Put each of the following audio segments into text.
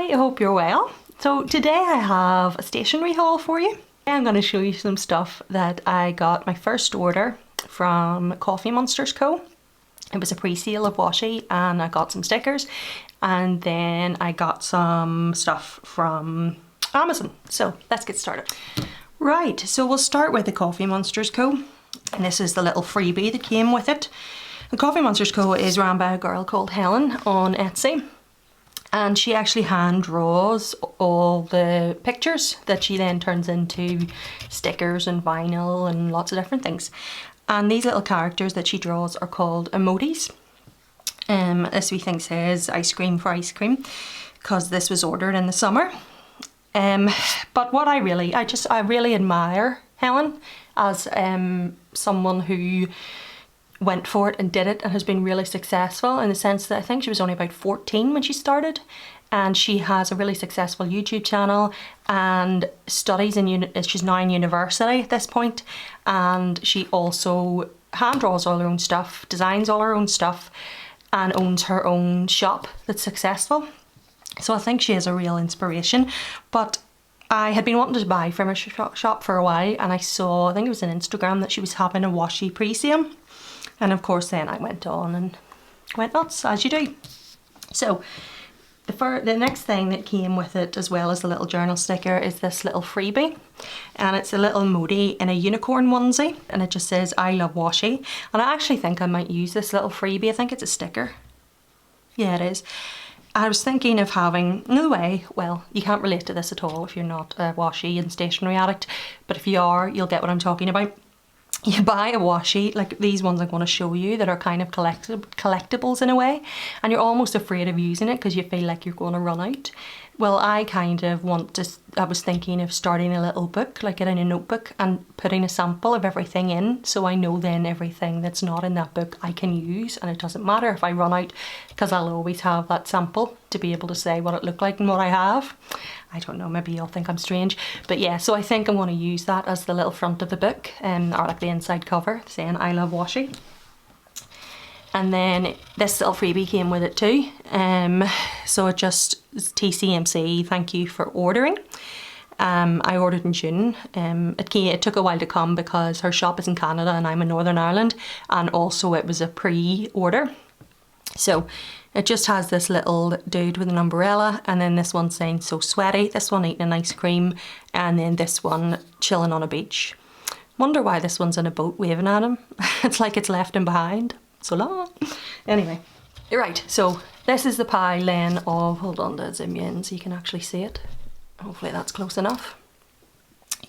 Hi, I hope you're well. So today I have a stationery haul for you. I'm going to show you some stuff that I got my first order from Coffee Monsters Co. It was a pre-sale of washi and I got some stickers and then I got some stuff from Amazon. So let's get started. Right, so we'll start with the Coffee Monsters Co. And this is the little freebie that came with it. The Coffee Monsters Co. is run by a girl called Helen on Etsy. And she actually hand draws all the pictures that she then turns into stickers and vinyl and lots of different things. And these little characters that she draws are called emojis. This wee thing says ice cream for ice cream because this was ordered in the summer. But what I really admire Helen as someone who went for it and did it and has been really successful, in the sense that I think she was only about 14 when she started, and she has a really successful YouTube channel and studies in she's now in university at this point, and she also hand draws all her own stuff, designs all her own stuff, and owns her own shop that's successful. So I think she is a real inspiration. But I had been wanting to buy from her shop for a while, and I saw, I think it was on Instagram, that she was having a washi pre-sale. And of course then I went on and went nuts, as you do. So the next thing that came with it, as well as the little journal sticker, is this little freebie. And it's a little emoji in a unicorn onesie, and it just says I love washi. And I actually think I might use this little freebie. I think it's a sticker. Yeah, it is. I was thinking of having, no way, well, you can't relate to this at all if you're not a washi and stationery addict, but if you are, you'll get what I'm talking about. You buy a washi, like these ones I'm going to show you, that are kind of collectibles in a way, and you're almost afraid of using it because you feel like you're going to run out. Well, I kind of I was thinking of starting a little book, like getting a notebook and putting a sample of everything in, so I know then everything that's not in that book I can use, and it doesn't matter if I run out because I'll always have that sample to be able to say what it looked like and what I have. I don't know, maybe you'll think I'm strange, but yeah, so I think I'm going to use that as the little front of the book, or like the inside cover saying I love washi. And then this little freebie came with it too. So it just, TCMC, thank you for ordering. I ordered in June. It took a while to come because her shop is in Canada and I'm in Northern Ireland, and also it was a pre-order. So it just has this little dude with an umbrella, and then this one saying so sweaty, this one eating an ice cream, and then this one chilling on a beach. Wonder why this one's in a boat waving at him. It's like it's left him behind. So long. Anyway, right, so this is the pile then of, hold on to zoom you in so you can actually see it. Hopefully that's close enough.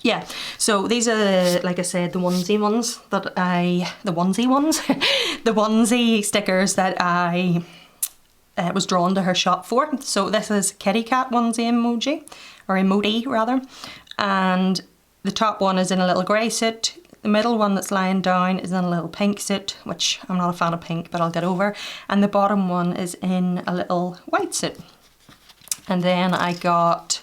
Yeah, so these are, like I said, the onesie ones that the onesie stickers that I was drawn to her shop for. So this is kitty cat onesie emoji, or emoji rather, and the top one is in a little grey suit. The middle one that's lying down is in a little pink suit, which I'm not a fan of pink, but I'll get over. And the bottom one is in a little white suit. And then I got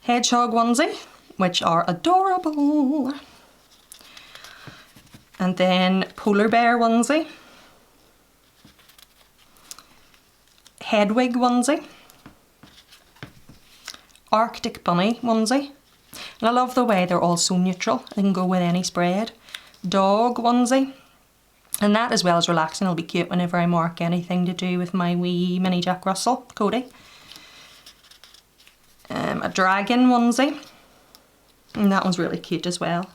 hedgehog onesie, which are adorable. And then polar bear onesie. Hedwig onesie. Arctic bunny onesie. And I love the way they're all so neutral. They can go with any spread. Dog onesie. And that, as well as relaxing, will be cute whenever I mark anything to do with my wee mini Jack Russell, Cody. A dragon onesie. And that one's really cute as well.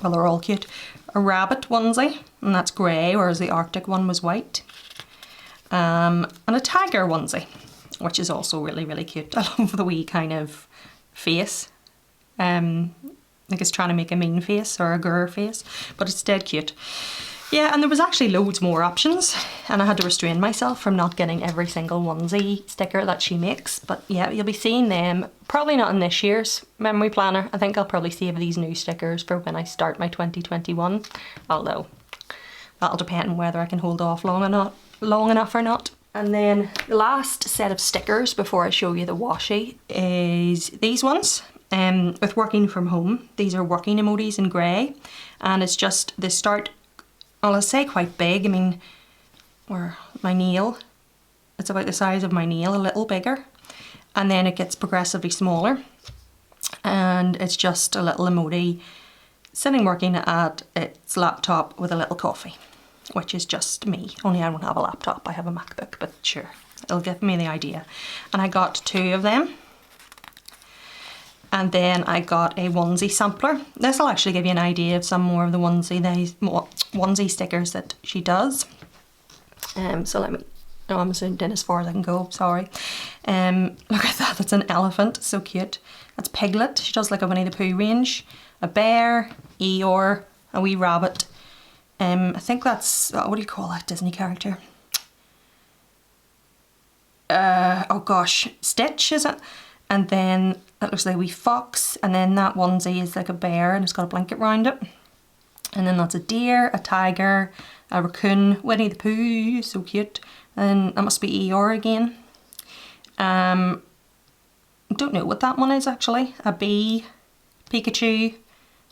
Well, they're all cute. A rabbit onesie. And that's grey, whereas the Arctic one was white. And a tiger onesie, which is also really, really cute. I love the wee kind of face. I think it's trying to make a mean face or a grr face, but it's dead cute. Yeah, and there was actually loads more options, and I had to restrain myself from not getting every single onesie sticker that she makes. But yeah, you'll be seeing them probably not in this year's memory planner. I think I'll probably save these new stickers for when I start my 2021, although that'll depend on whether I can hold off long enough or not. And then the last set of stickers before I show you the washi is these ones. With working from home, these are working emojis in grey, and it's just, they start, well, I'll say quite big. I mean, where my nail, it's about the size of my nail, a little bigger, and then it gets progressively smaller, and it's just a little emoji sitting working at its laptop with a little coffee, which is just me, only I don't have a laptop, I have a MacBook, but sure, it'll give me the idea. And I got 2 of them. And then I got a onesie sampler. This will actually give you an idea of some more of the onesie stickers that she does. So let me, no, I'm zoomed in as far as I can go, sorry. Look at that, that's an elephant, so cute. That's Piglet, she does like a Winnie the Pooh range. A bear, Eeyore, a wee rabbit. I think that's, what do you call that Disney character? Oh gosh, Stitch, is it? And then that looks like a wee fox, and then that onesie is like a bear and it's got a blanket round it. And then that's a deer, a tiger, a raccoon, Winnie the Pooh, so cute. And that must be Eeyore again. I don't know what that one is actually. A bee, Pikachu,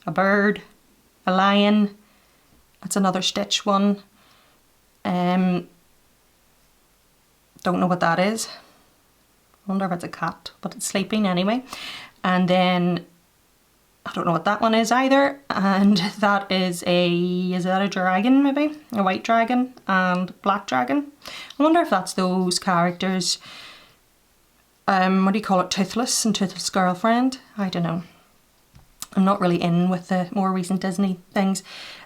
a bird, a lion. That's another Stitch one. Don't know what that is. I wonder if it's a cat, but it's sleeping anyway. And then I don't know what that one is either. And that is that a dragon maybe? A white dragon and black dragon. I wonder if that's those characters. What do you call it? Toothless and Toothless Girlfriend? I don't know. I'm not really in with the more recent Disney things.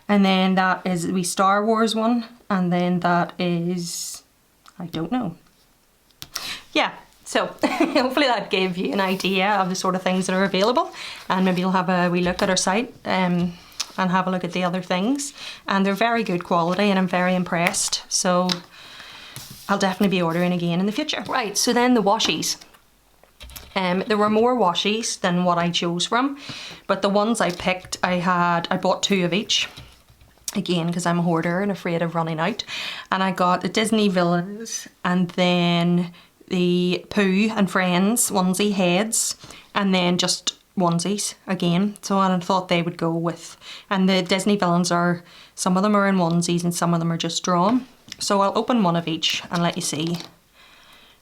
And then that is the wee Star Wars one. And then that is, I don't know. Yeah. So hopefully that gave you an idea of the sort of things that are available, and maybe you'll have a wee look at our site and have a look at the other things. And they're very good quality and I'm very impressed. So I'll definitely be ordering again in the future. Right, so then the washies. There were more washies than what I chose from, but the ones I picked, I bought 2 of each. Again, because I'm a hoarder and afraid of running out. And I got the Disney Villains and then the Pooh and Friends onesie heads, and then just onesies again. So I thought they would go with, and the Disney Villains are, some of them are in onesies and some of them are just drawn. So I'll open one of each and let you see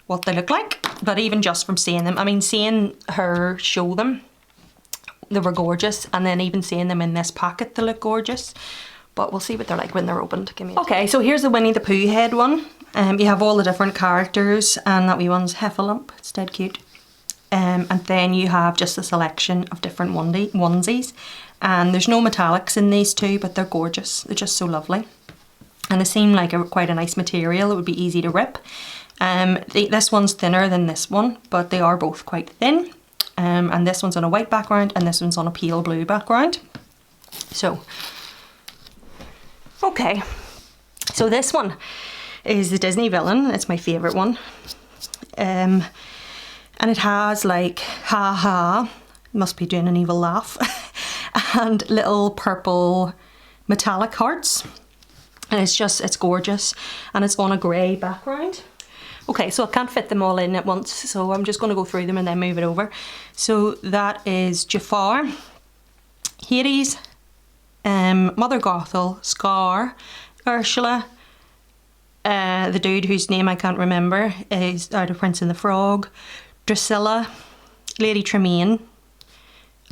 what they look like. But even just from seeing them, I mean, seeing her show them, they were gorgeous, and then even seeing them in this packet, they look gorgeous. But we'll see what they're like when they're opened. Okay, so here's the Winnie the Pooh head one. You have all the different characters, and that wee one's Heffalump, it's dead cute. And then you have just a selection of different onesies. And there's no metallics in these 2, but they're gorgeous. They're just so lovely. And they seem like quite a nice material. It would be easy to rip. This one's thinner than this one, but they are both quite thin. And this one's on a white background and this one's on a pale blue background. So, okay. So this one is the Disney Villain. It's my favourite one. And it has like, ha ha, must be doing an evil laugh, and little purple metallic hearts. And it's gorgeous. And it's on a grey background. Okay, so I can't fit them all in at once, so I'm just going to go through them and then move it over. So that is Jafar, Hades, Mother Gothel, Scar, Ursula, the dude whose name I can't remember is out of Prince and the Frog, Drusilla, Lady Tremaine,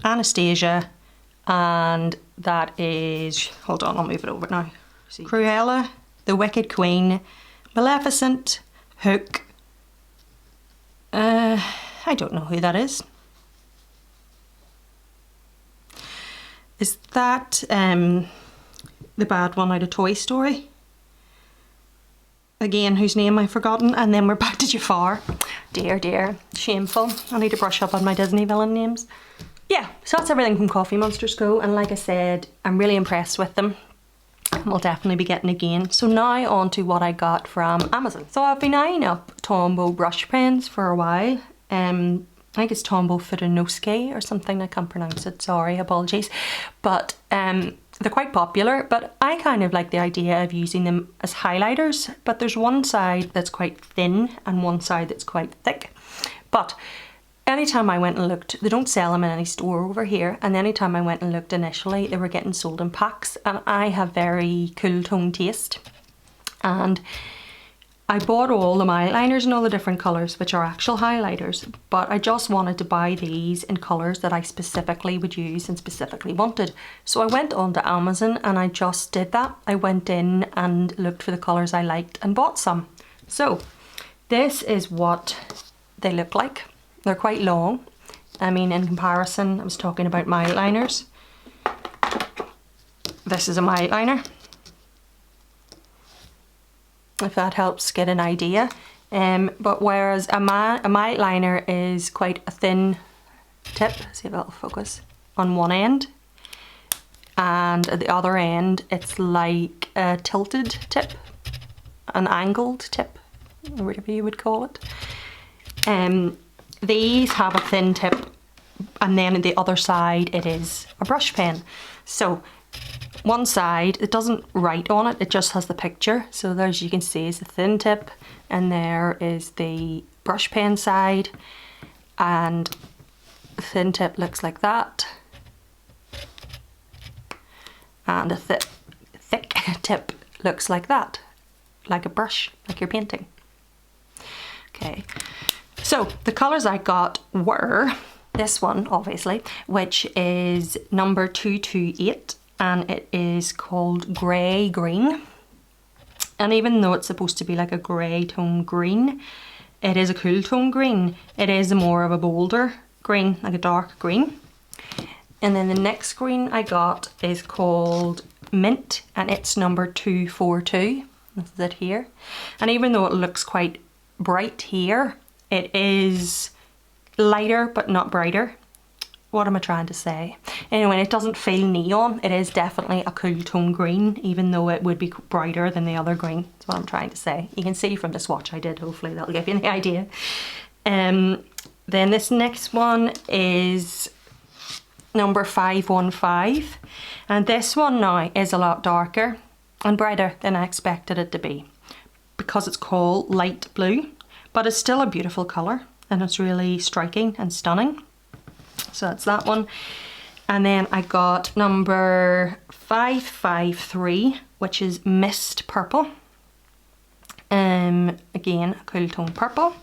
Anastasia, and that is, hold on, I'll move it over now. See. Cruella, the Wicked Queen, Maleficent, Hook, I don't know who that is. Is that the bad one out of Toy Story? Again, whose name I've forgotten. And then we're back to Jafar. Dear, dear, shameful. I need to brush up on my Disney villain names. Yeah, so that's everything from Coffee Monsters Co. And like I said, I'm really impressed with them. We'll definitely be getting again. So now on to what I got from Amazon. So I've been eyeing up Tombow brush pens for a while. I think it's Tombow Fudenosuke or something, I can't pronounce it, sorry, apologies. But they're quite popular, but I kind of like the idea of using them as highlighters. But there's one side that's quite thin and one side that's quite thick. But anytime I went and looked, they don't sell them in any store over here, and anytime I went and looked initially, they were getting sold in packs, and I have very cool tone taste, and I bought all the eyeliners in all the different colours, which are actual highlighters, but I just wanted to buy these in colours that I specifically would use and specifically wanted. So I went on to Amazon and I just did that. I went in and looked for the colours I liked and bought some. So this is what they look like. They're quite long. I mean, in comparison, I was talking about my eyeliners. This is a my eyeliner, if that helps get an idea. But whereas a my eyeliner is quite a thin tip, see if that'll focus, on one end, and at the other end it's like a tilted tip, an angled tip, or whatever you would call it. These have a thin tip, and then at the other side it is a brush pen. So one side, it doesn't write on it, it just has the picture. So there's, you can see, is the thin tip, and there is the brush pen side, and the thin tip looks like that, and a thick tip looks like that, like a brush, like you're painting. Okay, so the colours I got were this one, obviously, which is number 228. And it is called Grey Green. And even though it's supposed to be like a grey tone green, it is a cool tone green. It is more of a bolder green, like a dark green. And then the next green I got is called Mint, and it's number 242. This is it here. And even though it looks quite bright here, it is lighter but not brighter. What am I trying to say? Anyway, it doesn't feel neon. It is definitely a cool tone green, even though it would be brighter than the other green. That's what I'm trying to say. You can see from the swatch I did, hopefully that'll give you the idea. Then this next one is number 515. And this one now is a lot darker and brighter than I expected it to be, because it's called Light Blue, but it's still a beautiful colour and it's really striking and stunning. So that's that one. And then I got number 553, which is Mist Purple. Again, a cool tone purple.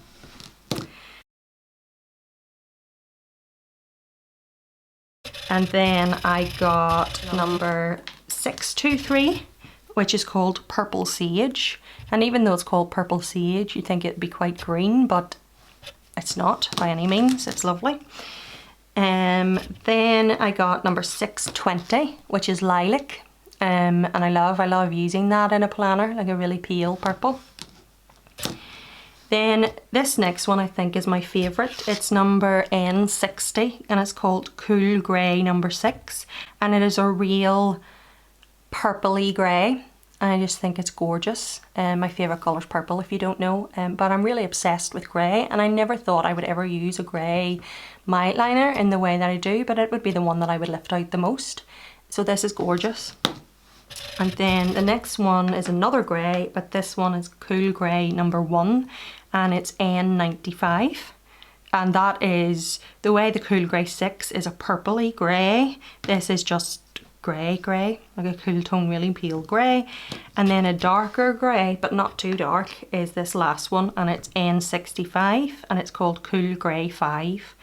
And then I got number 623, which is called Purple Sage. And even though it's called Purple Sage, you'd think it'd be quite green, but it's not by any means. It's lovely. Then I got number 620, which is Lilac, and I love using that in a planner, like a really pale purple. Then this next one I think is my favourite. It's number N60, and it's called Cool Grey number 6, and it is a real purpley grey. I just think it's gorgeous. My favourite colour is purple, if you don't know, but I'm really obsessed with grey, and I never thought I would ever use a grey my liner in the way that I do, but it would be the one that I would lift out the most. So this is gorgeous. And then the next one is another grey, but this one is Cool Grey number 1, and it's N95. And that is, the way the Cool Grey 6 is a purpley grey, this is just grey, like a cool tone, really pale grey. And then a darker grey, but not too dark, is this last one, and it's N65, and it's called Cool Grey 5.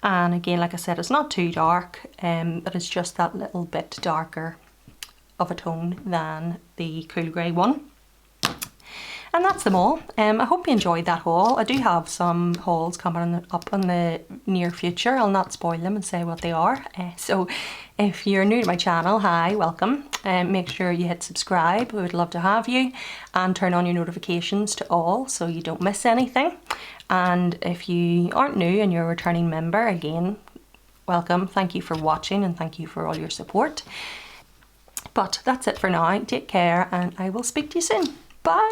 And again, like I said, it's not too dark, but it's just that little bit darker of a tone than the Cool Grey one. And that's them all. I hope you enjoyed that haul. I do have some hauls coming up in the near future. I'll not spoil them and say what they are. So if you're new to my channel, hi, welcome. Make sure you hit subscribe. We would love to have you. And turn on your notifications to all so you don't miss anything. And if you aren't new and you're a returning member, again, welcome. Thank you for watching and thank you for all your support. But that's it for now. Take care and I will speak to you soon. Bye.